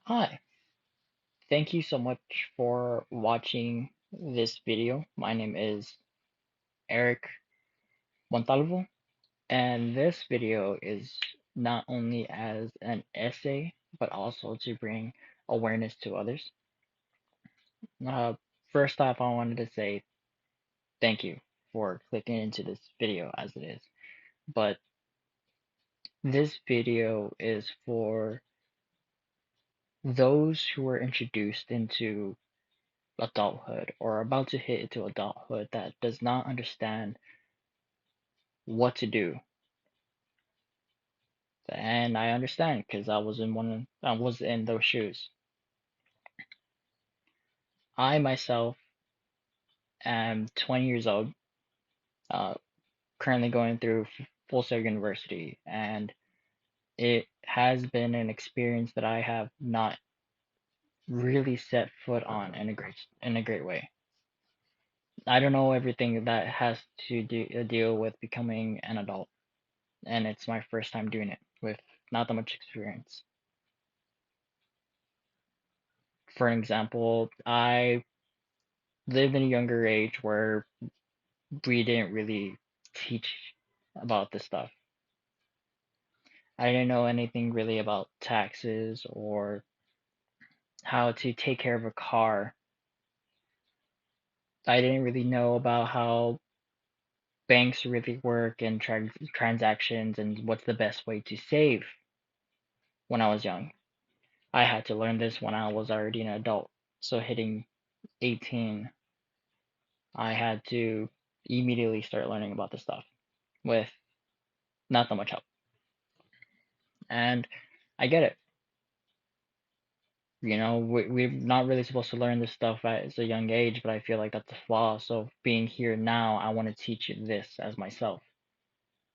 Hi, thank you so much for watching this video. My name is Eric Montalvo, and this video is not only as an essay, but also to bring awareness to others. Uh, First off, I wanted to say thank you for clicking into this video as it is. But this video is for those who are introduced into adulthood or about to hit into adulthood that does not understand what to do. And I understand because I was in those shoes. I myself am 20 years old, uh, currently going through Full Sail University, and it has been an experience that I have not really set foot on in a great way. I don't know everything that has to deal with becoming an adult, and it's my first time doing it with not that much experience. For example, I lived in a younger age where we didn't really teach about this stuff. I didn't know anything really about taxes or how to take care of a car. I didn't really know about how banks really work and transactions and what's the best way to save when I was young. I had to learn this when I was already an adult. So hitting 18, I had to immediately start learning about this stuff with not that much help. And I get it. We're not really supposed to learn this stuff at a young age, but I feel like that's a flaw. So being here now, I want to teach you this as myself.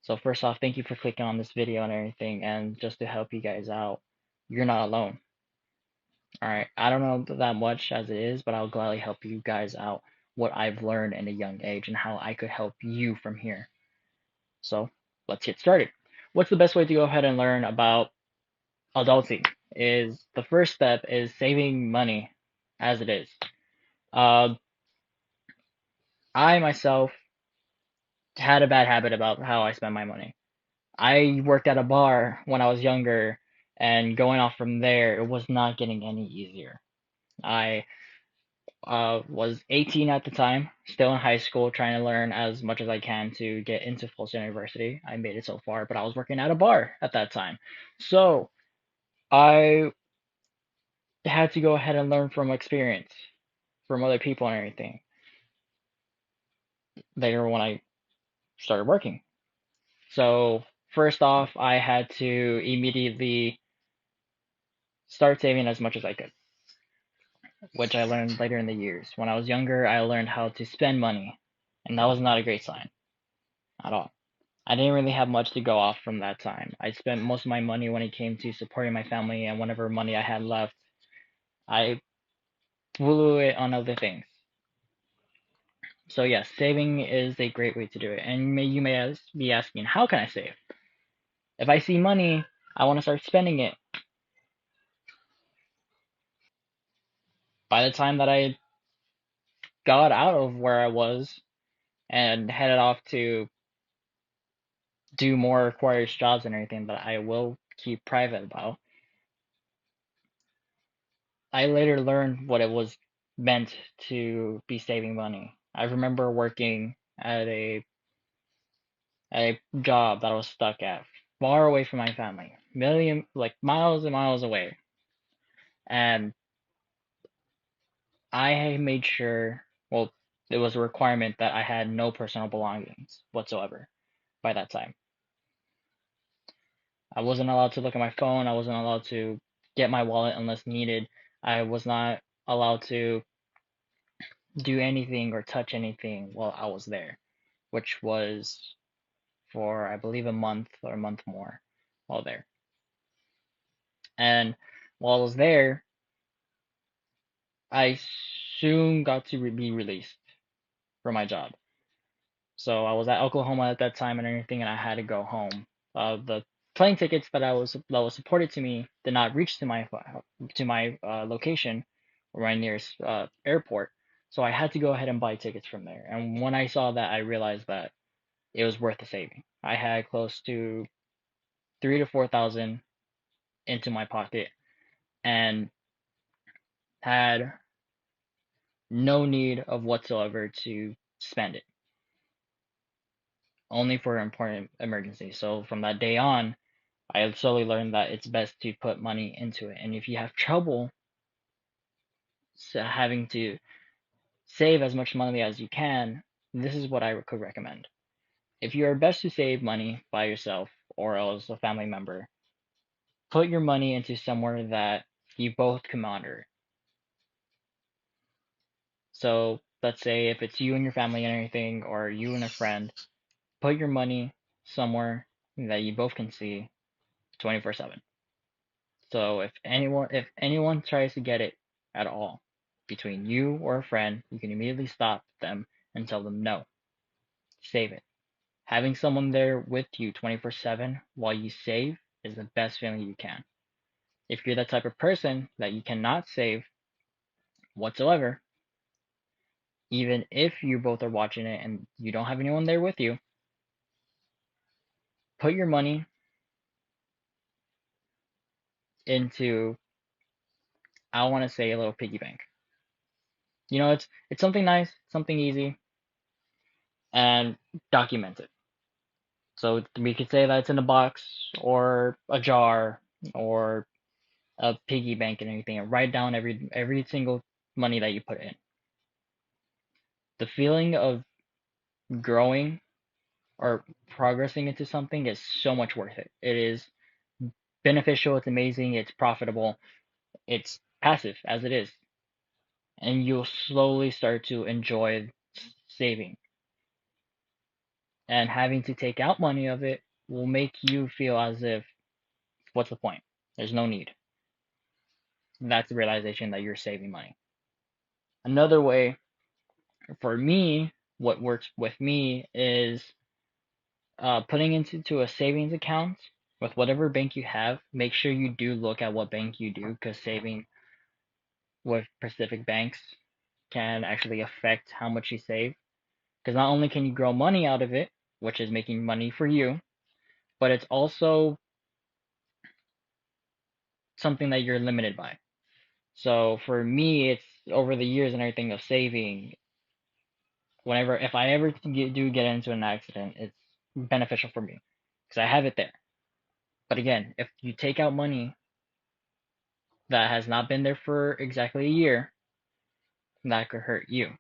So first off, thank you for clicking on this video and everything. And just to help you guys out, you're not alone. All right. I don't know that much as it is, but I'll gladly help you guys out what I've learned in a young age and how I could help you from here. So let's get started. What's the best way to go ahead and learn about adulting? Is the first step is saving money as it is. Uh, I myself had a bad habit about how I spend my money. I worked at a bar when I was younger, and going off from there, it was not getting any easier. I was 18 at the time, still in high school, trying to learn as much as I can to get into Full Sail University. I made it so far, but I was working at a bar at that time. So I had to go ahead and learn from experience, from other people and everything later when I started working. So first off, I had to immediately start saving as much as I could, which I learned later in the years. When I was younger, I learned how to spend money, and that was not a great sign at all. I didn't really have much to go off from that time. I spent most of my money when it came to supporting my family, and whatever money I had left, I blew it on other things. So yes, saving is a great way to do it. And you may be asking, how can I save? If I see money, I want to start spending it. By the time that I got out of where I was and headed off to do more required jobs and everything that I will keep private about, I later learned what it was meant to be saving money. I remember working at a job that I was stuck at, far away from my family, million like miles and miles away, and I made sure, well, it was a requirement that I had no personal belongings whatsoever by that time. I wasn't allowed to look at my phone. I wasn't allowed to get my wallet unless needed. I was not allowed to do anything or touch anything while I was there, which was for, I believe, a month or a month more while there. And while I was there, I soon got to be released from my job. So I was at Oklahoma at that time and everything, and I had to go home. The plane tickets that was supported to me did not reach to my location or my nearest airport. So I had to go ahead and buy tickets from there. And when I saw that, I realized that it was worth the saving. I had close to 3 to 4 thousand into my pocket and had no need of whatsoever to spend it, only for important emergencies. So from that day on, I slowly learned that it's best to put money into it. And if you have trouble having to save as much money as you can, this is what I could recommend. If you are best to save money by yourself or else a family member, put your money into somewhere that you both can monitor. So let's say if it's you and your family and everything, or you and a friend, put your money somewhere that you both can see 24/7. So if anyone tries to get it at all between you or a friend, you can immediately stop them and tell them no. Save it. Having someone there with you 24/7 while you save is the best feeling you can. If you're that type of person that you cannot save whatsoever, even if you both are watching it and you don't have anyone there with you, put your money into, I want to say, a little piggy bank. It's something nice, something easy, and document it. So we could say that it's in a box or a jar or a piggy bank and everything, and write down every single money that you put in. The feeling of growing or progressing into something is so much worth it. It is beneficial, it's amazing, it's profitable, it's passive as it is, and you'll slowly start to enjoy saving. And having to take out money of it will make you feel as if, what's the point? There's no need. That's the realization that you're saving money. Another way for me, what works with me is putting into a savings account with whatever bank you have. Make sure you do look at what bank you do, because saving with specific banks can actually affect how much you save. Because not only can you grow money out of it, which is making money for you, but it's also something that you're limited by. So for me, it's over the years and everything of saving. If I ever do get into an accident, it's beneficial for me because I have it there. But again, if you take out money that has not been there for exactly a year, that could hurt you.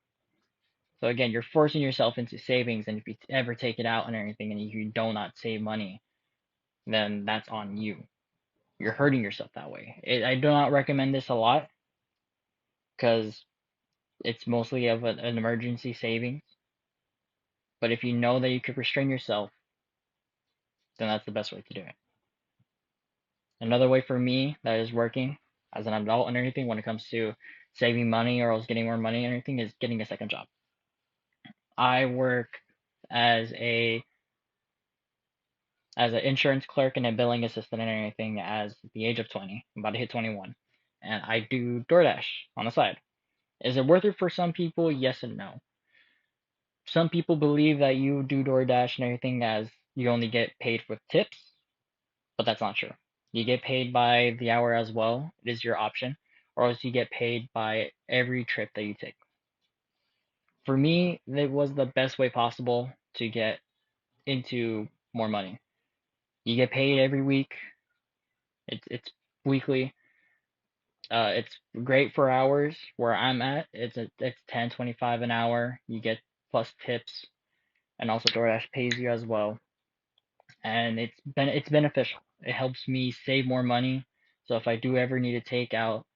So again, you're forcing yourself into savings, and if you ever take it out and everything, and you do not save money, then that's on you. You're hurting yourself that way. I do not recommend this a lot because it's mostly of an emergency savings. But if you know that you could restrain yourself, then that's the best way to do it. Another way for me that is working as an adult and everything when it comes to saving money or else getting more money and everything is getting a second job. I work as a as an insurance clerk and a billing assistant and everything as the age of 20. I'm about to hit 21. And I do DoorDash on the side. Is it worth it for some people? Yes and no. Some people believe that you do DoorDash and everything as you only get paid with tips, but that's not true. You get paid by the hour as well. It is your option, or else you get paid by every trip that you take. For me, it was the best way possible to get into more money. You get paid every week. It's weekly. It's great for hours where I'm at. It's 10.25 an hour. You get plus tips, and also DoorDash pays you as well. And it's beneficial. It helps me save more money. So if I do ever need to take out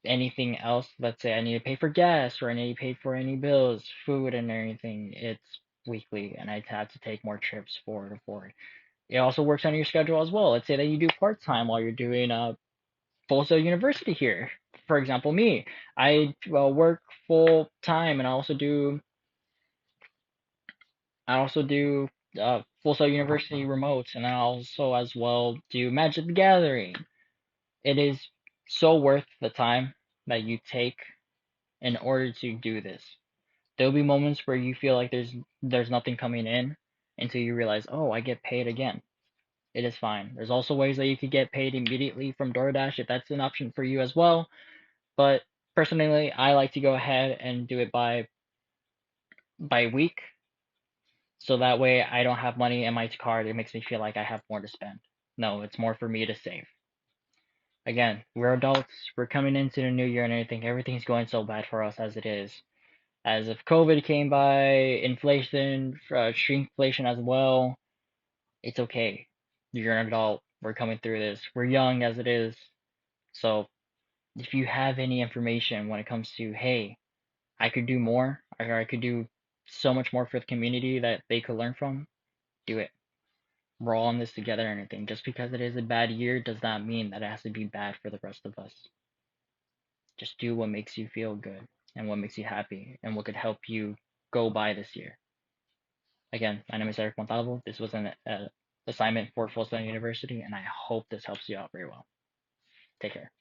anything else, let's say I need to pay for gas or I need to pay for any bills, food and everything, it's weekly and I have to take more trips forward. It also works on your schedule as well. Let's say that you do part-time while you're doing Full Sail University here. For example, me, I work full time and I also do Full Sail University remotes, and I also as well do Magic the Gathering. It is so worth the time that you take in order to do this. There'll be moments where you feel like there's nothing coming in until you realize, oh, I get paid again. It is fine. There's also ways that you could get paid immediately from DoorDash if that's an option for you as well. But personally, I like to go ahead and do it by week, so that way I don't have money in my card. It makes me feel like I have more to spend. No, it's more for me to save. Again, we're adults. We're coming into the new year and everything's going so bad for us as it is. As if COVID came by, inflation, shrinkflation as well. It's okay. You're an adult. We're coming through this. We're young as it is. So if you have any information when it comes to, hey, I could do more, or I could do so much more for the community that they could learn from, do it. We're all in this together and everything. Just because it is a bad year does not mean that it has to be bad for the rest of us. Just do what makes you feel good and what makes you happy and what could help you go by this year. Again, my name is Eric Montalvo. This was an assignment for Full Sail University, and I hope this helps you out very well. Take care.